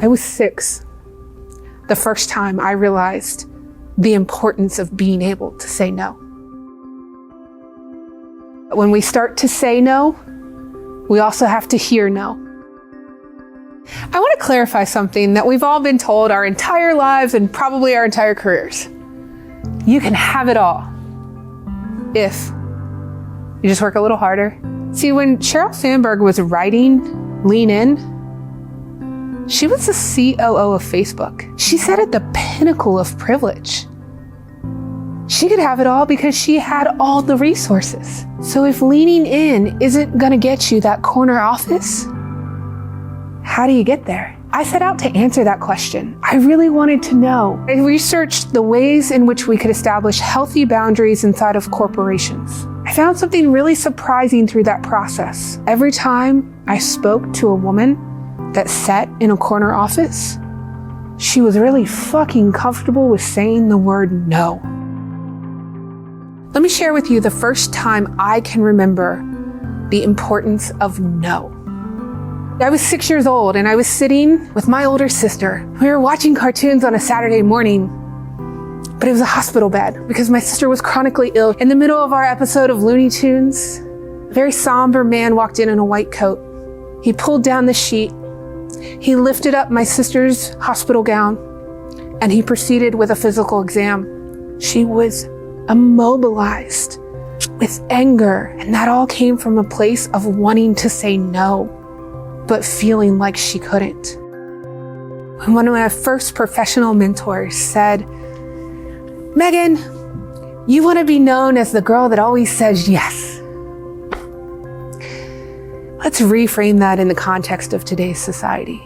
I was 6, the first time I realized the importance of being able to say no. When we start to say no, we also have to hear no. I want to clarify something that we've all been told our entire lives and probably our entire careers. You can have it all if you just work a little harder. See, when Sheryl Sandberg was writing Lean In, she was the COO of Facebook. She sat at the pinnacle of privilege. She could have it all because she had all the resources. So if leaning in isn't gonna get you that corner office, how do you get there? I set out to answer that question. I really wanted to know. I researched the ways in which we could establish healthy boundaries inside of corporations. I found something really surprising through that process. Every time I spoke to a woman that sat in a corner office, she was really fucking comfortable with saying the word no. Let me share with you the first time I can remember the importance of no. I was 6 years old and I was sitting with my older sister. We were watching cartoons on a Saturday morning, but it was a hospital bed because my sister was chronically ill. In the middle of our episode of Looney Tunes, a very somber man walked in a white coat. He pulled down the sheet. He lifted up my sister's hospital gown and he proceeded with a physical exam. She was immobilized with anger, and that all came from a place of wanting to say no, but feeling like she couldn't. When one of my first professional mentors said, "Megan, you want to be known as the girl that always says yes." Let's reframe that in the context of today's society.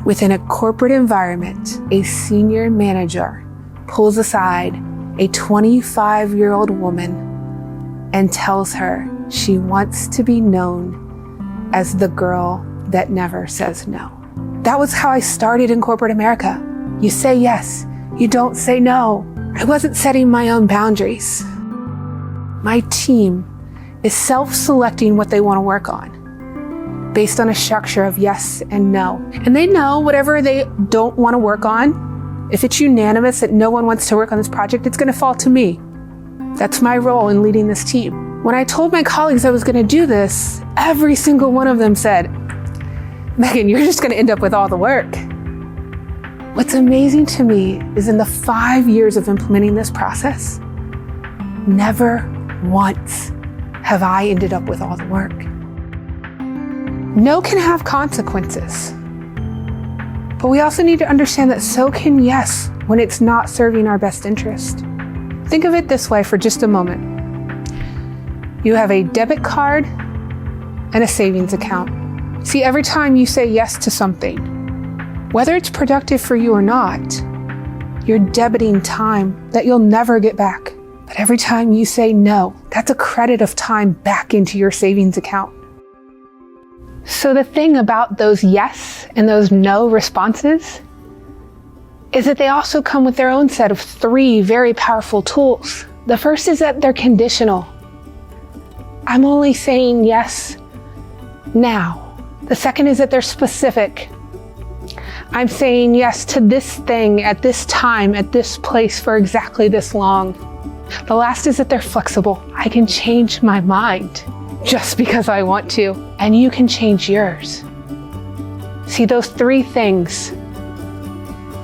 Within a corporate environment, a senior manager pulls aside a 25-year-old woman and tells her she wants to be known as the girl that never says no. That was how I started in corporate America. You say yes, you don't say no. I wasn't setting my own boundaries. My team is self-selecting what they want to work on based on a structure of yes and no. And they know whatever they don't want to work on, if it's unanimous that no one wants to work on this project, it's going to fall to me. That's my role in leading this team. When I told my colleagues I was going to do this, every single one of them said, "Megan, you're just going to end up with all the work." What's amazing to me is in the 5 years of implementing this process, never once have I ended up with all the work. No can have consequences. But we also need to understand that so can yes when it's not serving our best interest. Think of it this way for just a moment. You have a debit card and a savings account. See, every time you say yes to something, whether it's productive for you or not, you're debiting time that you'll never get back. But every time you say no, that's a credit of time back into your savings account. So the thing about those yes and those no responses is that they also come with their own set of 3 very powerful tools. The first is that they're conditional. I'm only saying yes now. The second is that they're specific. I'm saying yes to this thing at this time, at this place for exactly this long. The last is that they're flexible. I can change my mind just because I want to, and you can change yours. See, those 3 things,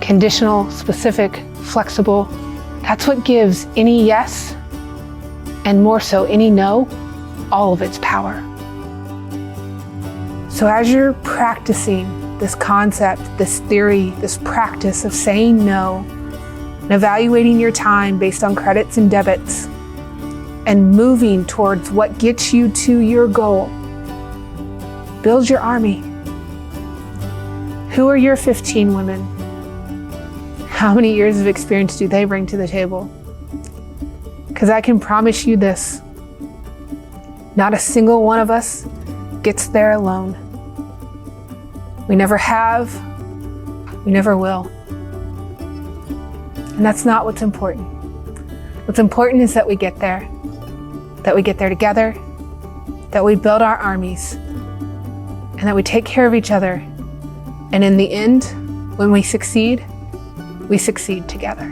conditional, specific, flexible, that's what gives any yes, and more so any no, all of its power. So as you're practicing this concept, this theory, this practice of saying no, and evaluating your time based on credits and debits, and moving towards what gets you to your goal, build your army. Who are your 15 women? How many years of experience do they bring to the table? Because I can promise you this, not a single one of us gets there alone. We never have, we never will. And that's not what's important. What's important is that we get there together, that we build our armies, and that we take care of each other, And in the end, when we succeed together.